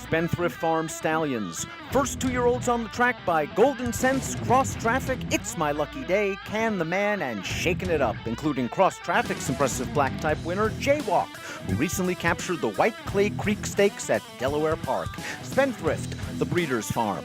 Spendthrift Farm Stallions. First 2-year-olds on the track by Golden Sense, Cross Traffic, It's My Lucky Day, Can the Man, and Shaking It Up, including Cross Traffic's impressive black type winner, Jaywalk, who recently captured the White Clay Creek Stakes at Delaware Park. Spendthrift, the breeder's farm.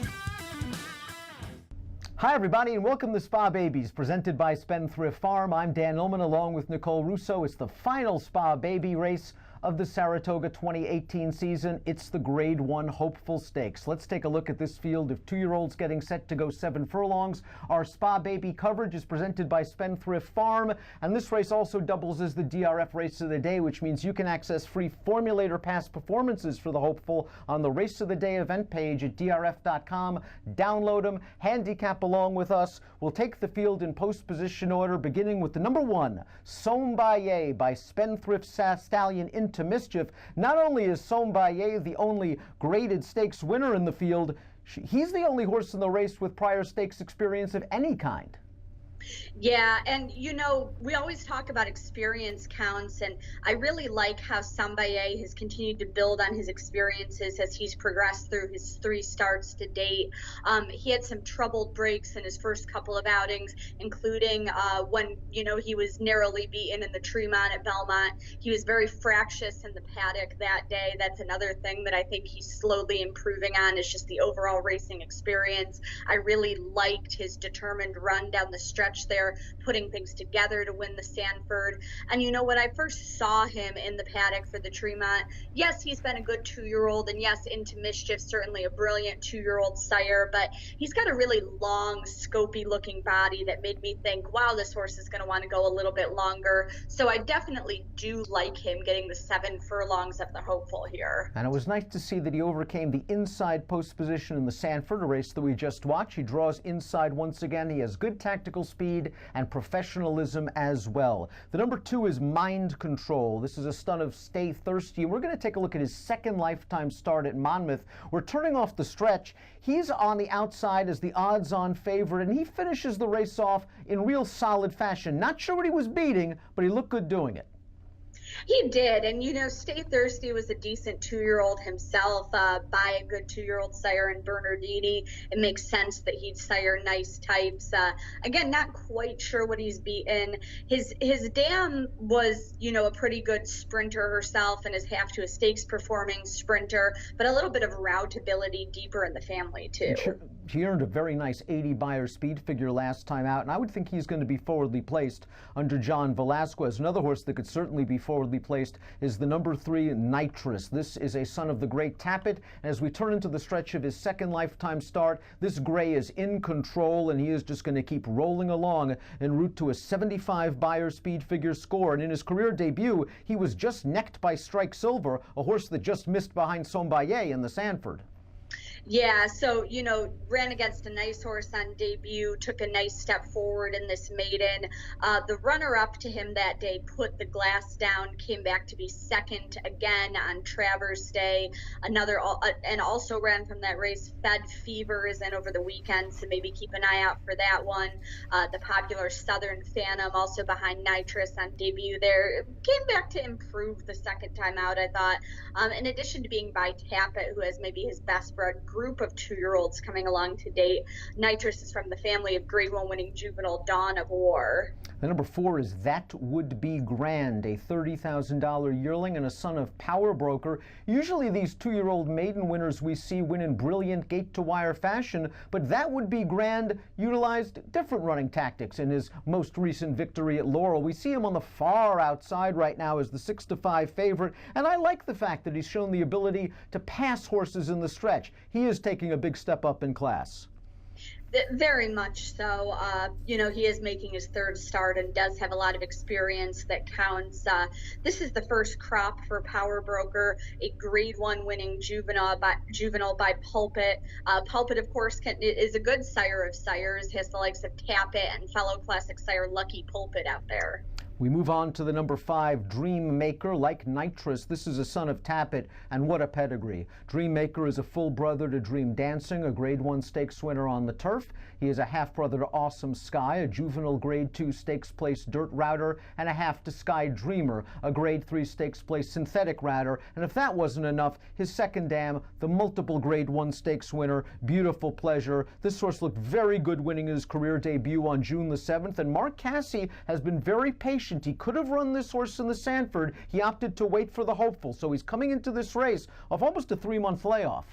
Hi, everybody, and welcome to Spa Babies, presented by Spendthrift Farm. I'm Dan Illman, along with Nicole Russo. It's the final Spa Baby race of the Saratoga 2018 season. It's the Grade 1 Hopeful Stakes. Let's take a look at this field of 2-year-olds getting set to go 7 furlongs. Our Spa Baby coverage is presented by Spendthrift Farm, and this race also doubles as the DRF race of the day, which means you can access free formulator past performances for the hopeful on the Race of the Day event page at drf.com. Download them, handicap along with us. We'll take the field in post position order, beginning with the number 1, Sombaye by Spendthrift Stallion Into Mischief. Not only is Sombaye the only graded stakes winner in the field, he's the only horse in the race with prior stakes experience of any kind. Yeah, and you know, we always talk about experience counts, and I really like how Sombaye has continued to build on his experiences as he's progressed through his 3 starts to date. He had some troubled breaks in his first couple of outings, including when, you know, he was narrowly beaten in the Tremont at Belmont. He was very fractious in the paddock that day. That's another thing that I think he's slowly improving on, is just the overall racing experience. I really liked his determined run down the stretch there, putting things together to win the Sanford. And you know, when I first saw him in the paddock for the Tremont, yes, he's been a good 2-year-old, and yes, Into Mischief, certainly a brilliant 2-year-old sire, but he's got a really long, scopy looking body that made me think, wow, this horse is going to want to go a little bit longer. So I definitely do like him getting the 7 furlongs of the hopeful here. And it was nice to see that he overcame the inside post position in the Sanford, a race that we just watched. He draws inside once again. He has good tactical speed and professionalism as well. The number 2 is Mind Control. This is a stunt of Stay Thirsty, and we're going to take a look at his second lifetime start at Monmouth. We're turning off the stretch. He's on the outside as the odds-on favorite, and he finishes the race off in real solid fashion. Not sure what he was beating, but he looked good doing it. He did, and you know, Stay Thirsty was a decent 2-year-old himself, by a good 2-year-old sire in Bernardini. It makes sense that he'd sire nice types. Again, not quite sure what he's beaten. His dam was, you know, a pretty good sprinter herself, and is half to a stakes performing sprinter, but a little bit of routability deeper in the family too. He earned a very nice 80 Beyer speed figure last time out, and I would think he's going to be forwardly placed under John Velasquez. Another horse that could certainly be forwardly placed is the number 3, Nitrous. This is a son of the great Tappet, and as we turn into the stretch of his second lifetime start, this gray is in control, and he is just going to keep rolling along en route to a 75 Beyer speed figure score. And in his career debut, he was just necked by Strike Silver, a horse that just missed behind Sombaye in the Sanford. Yeah, so, you know, ran against a nice horse on debut, took a nice step forward in this maiden. The runner-up to him that day put the glass down, came back to be second again on Travers Day. And also ran from that race, Fed Fever is in over the weekend, so maybe keep an eye out for that one. The popular Southern Phantom, also behind Nitrous on debut there, came back to improve the second time out, I thought. In addition to being by Tappet, who has maybe his best bred group of 2-year-olds coming along to date. Nitrous is from the family of Grade 1 winning juvenile Dawn of War. The number 4 is That Would Be Grand, a $30,000 yearling and a son of Power Broker. Usually these 2-year-old maiden winners we see win in brilliant gate-to-wire fashion, but That Would Be Grand utilized different running tactics in his most recent victory at Laurel. We see him on the far outside right now as the 6-5 favorite, and I like the fact that he's shown the ability to pass horses in the stretch. He is taking a big step up in class. Very much so. You know, he is making his 3rd start and does have a lot of experience that counts. This is the first crop for Power Broker, a Grade 1 winning juvenile by Pulpit. Pulpit, of course, is a good sire of sires. He has the likes of Tappet and fellow classic sire Lucky Pulpit out there. We move on to the number 5, Dream Maker. Like Nitrous, this is a son of Tappet, and what a pedigree. Dream Maker is a full brother to Dream Dancing, a Grade 1 stakes winner on the turf. He is a half brother to Awesome Sky, a juvenile Grade 2 stakes place dirt router, and a half to Sky Dreamer, a Grade 3 stakes place synthetic router. And if that wasn't enough, his second dam, the multiple Grade 1 stakes winner, Beautiful Pleasure. This horse looked very good winning his career debut on June the 7th, and Mark Casse has been very patient. He could have run this horse in the Sanford. He opted to wait for the hopeful. So he's coming into this race off almost a 3-month layoff.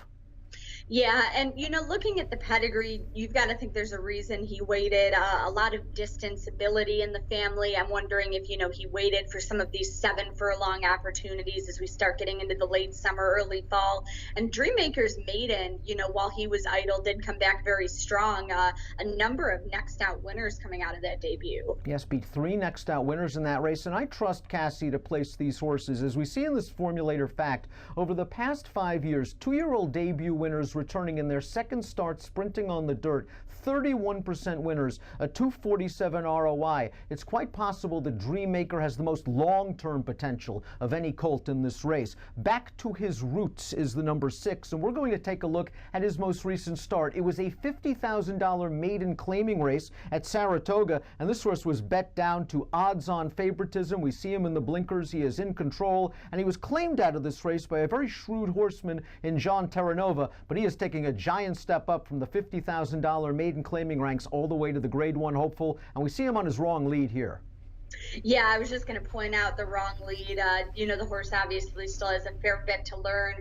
Yeah, and looking at the pedigree, you've got to think there's a reason he waited. A lot of distance ability in the family. I'm wondering if he waited for some of these 7 furlong opportunities as we start getting into the late summer, early fall. And Dreammaker's maiden, while he was idle, did come back very strong. A number of next out winners coming out of that debut. Yes, beat 3 next out winners in that race, and I trust Casse to place these horses. As we see in this formulator fact, over the past 5 years, 2-year-old debut winners returning in their second start sprinting on the dirt, 31% winners, a 247 ROI. It's quite possible that Dreammaker has the most long-term potential of any colt in this race. Back to his roots is the number 6, and we're going to take a look at his most recent start. It was a $50,000 maiden claiming race at Saratoga, and this horse was bet down to odds-on favoritism. We see him in the blinkers. He is in control, and he was claimed out of this race by a very shrewd horseman in John Terranova, but he is taking a giant step up from the $50,000 maiden claiming ranks all the way to the Grade 1 hopeful, and we see him on his wrong lead here. Yeah, I was just going to point out the wrong lead. The horse obviously still has a fair bit to learn.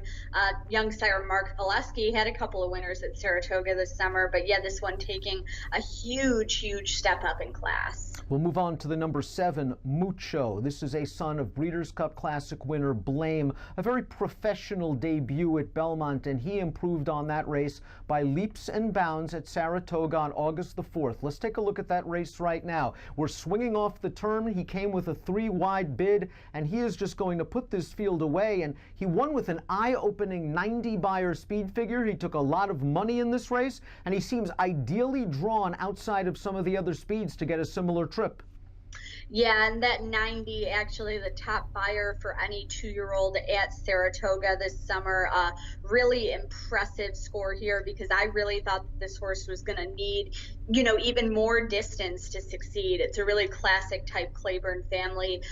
Young sire Mark Valesky had a couple of winners at Saratoga this summer, but yeah, this one taking a huge step up in class. We'll move on to the number 7, Mucho. This is a son of Breeders' Cup Classic winner Blame, a very professional debut at Belmont, and he improved on that race by leaps and bounds at Saratoga on August the 4th. Let's take a look at that race right now. We're swinging off the turn. He came with a 3-wide bid, and he is just going to put this field away, and he won with an eye-opening 90-buyer speed figure. He took a lot of money in this race, and he seems ideally drawn outside of some of the other speeds to get a similar trip. Yeah, and that 90, actually the top buyer for any 2-year-old at Saratoga this summer. Really impressive score here, because I really thought that this horse was going to need, even more distance to succeed. It's a really classic type Claiborne family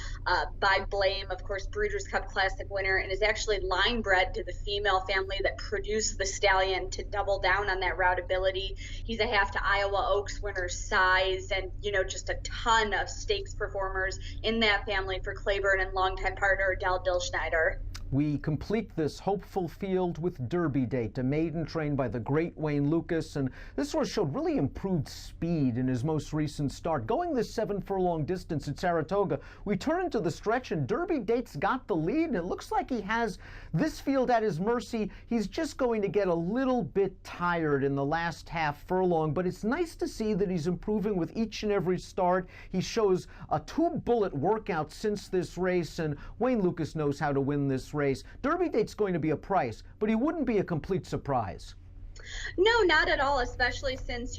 by Blame, of course, Breeders' Cup Classic winner, and is actually line bred to the female family that produced the stallion to double down on that routability. He's a half to Iowa Oaks winner size, and, just a ton of stakes performers in that family for Claiborne and longtime partner Del Schneider. We complete this hopeful field with Derby Date, a maiden trained by the great Wayne Lucas, and this horse showed really improved speed in his most recent start. Going this 7 furlong distance at Saratoga, we turn into the stretch, and Derby Date's got the lead, and it looks like he has this field at his mercy. He's just going to get a little bit tired in the last half furlong, but it's nice to see that he's improving with each and every start. He shows a 2-bullet workout since this race, and Wayne Lucas knows how to win this race. Derby Date's going to be a price, but he wouldn't be a complete surprise. No, not at all, especially since,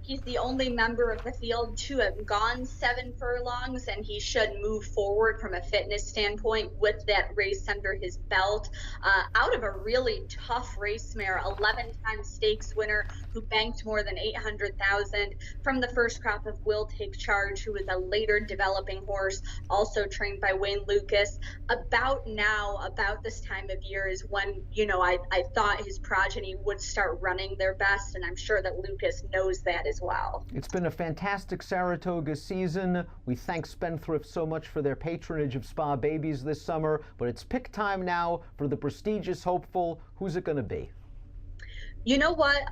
he's the only member of the field to have gone 7 furlongs, and he should move forward from a fitness standpoint with that race under his belt. Out of a really tough race mare, 11-time stakes winner who banked more than $800,000 from the first crop of Will Take Charge, who was a later developing horse, also trained by Wayne Lucas. About this time of year is when, I thought his progeny would start running their best, and I'm sure that Lucas knows that as well. It's been a fantastic Saratoga season. We thank Spendthrift so much for their patronage of Spa Babies this summer, but it's pick time now for the prestigious hopeful. Who's it going to be? You know what?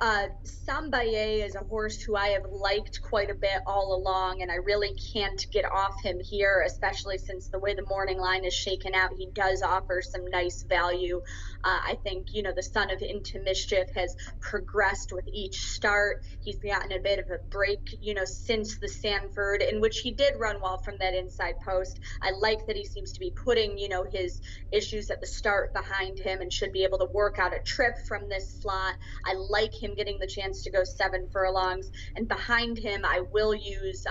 Sambaye is a horse who I have liked quite a bit all along, and I really can't get off him here, especially since the way the morning line is shaken out. He does offer some nice value. I think, the son of Into Mischief has progressed with each start. He's gotten a bit of a break, since the Sanford, in which he did run well from that inside post. I like that he seems to be putting, his issues at the start behind him and should be able to work out a trip from this slot. I like him getting the chance to go 7 furlongs, and behind him I will use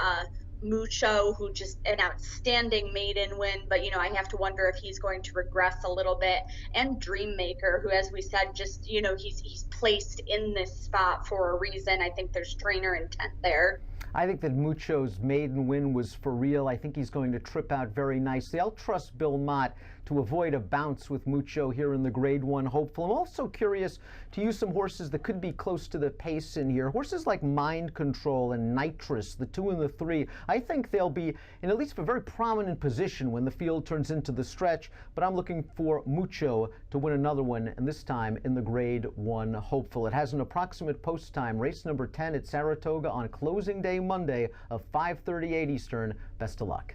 Mucho, who just an outstanding maiden win, but I have to wonder if he's going to regress a little bit. And Dreammaker, who, as we said, just he's placed in this spot for a reason. I think there's trainer intent there. I think that Mucho's maiden win was for real. I think he's going to trip out very nicely. I'll trust Bill Mott to avoid a bounce with Mucho here in the Grade 1 hopeful. I'm also curious to use some horses that could be close to the pace in here. Horses like Mind Control and Nitrous, the 2 and the 3. I think they'll be in at least a very prominent position when the field turns into the stretch, but I'm looking for Mucho to win another one, and this time in the Grade 1 hopeful. It has an approximate post time, race number 10 at Saratoga on closing day Monday of 5:38 Eastern. Best of luck.